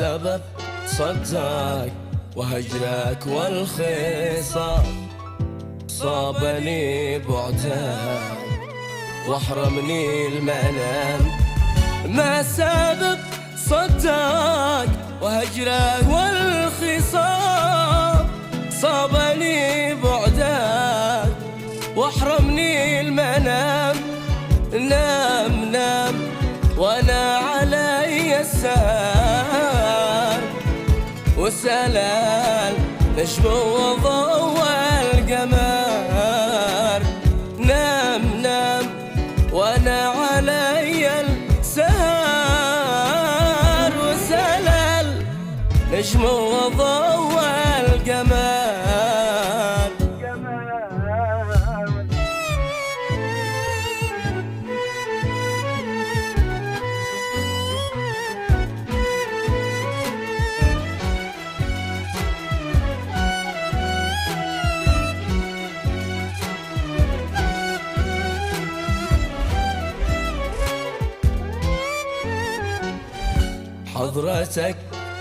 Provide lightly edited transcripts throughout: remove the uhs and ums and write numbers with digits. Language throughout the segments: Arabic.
سبب صداك وهجرك والخصام صابني بعدك واحرمني المنام. ما سبب صداك وهجرك والخصام صابني بعدك واحرمني المنام. نام نام وانا علي السهر وسلال نجم وضوء القمر. نام نام وانا علي السهر وسلال نجم وضوء القمر. حضرتك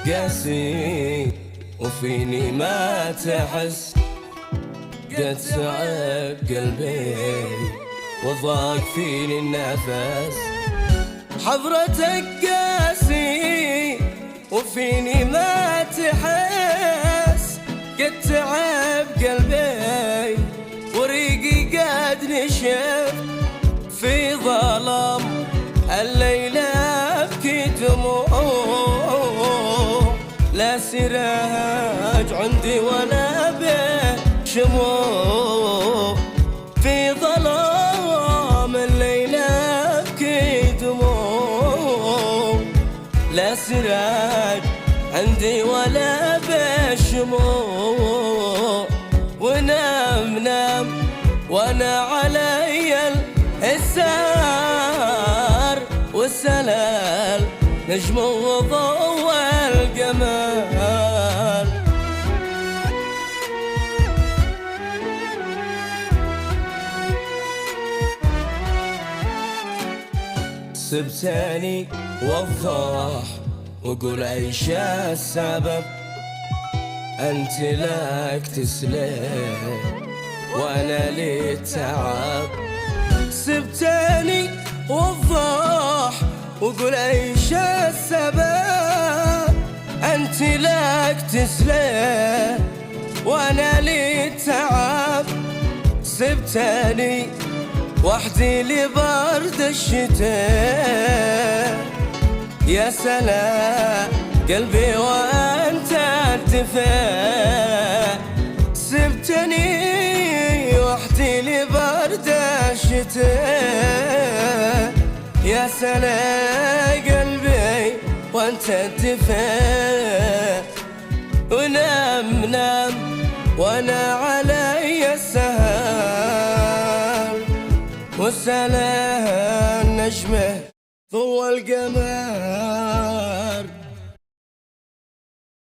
قاسي وفيني ما تحس، قد تعب قلبي وضاق فيني النفس. حضرتك قاسي وفيني ما تحس، قد تعب قلبي وريقي قد نشف. في ظلام الليل ابكي دموع، لا سراج عندي ولا به شموع. في ظلام الليل ابكي دموع، لا سراج عندي ولا به شموع. ونام نام وانا علي السهر والسلال نجم وضوء القمر. سبتني وضح وقول ايش السبب، انت لك تسلم وانا لي التعب. سبتني وضح وقول ايش السبب، انت لك تسلم وانا لي التعب. سبتني وحدي لبرد الشتاء، يا سلام قلبي وانت ارتفاع. سبتني وحدي لبرد الشتاء، يا سلام قلبي وانت ارتفاع. ونام نام وانا علي السهر والسلام نجمه ضوء القمر.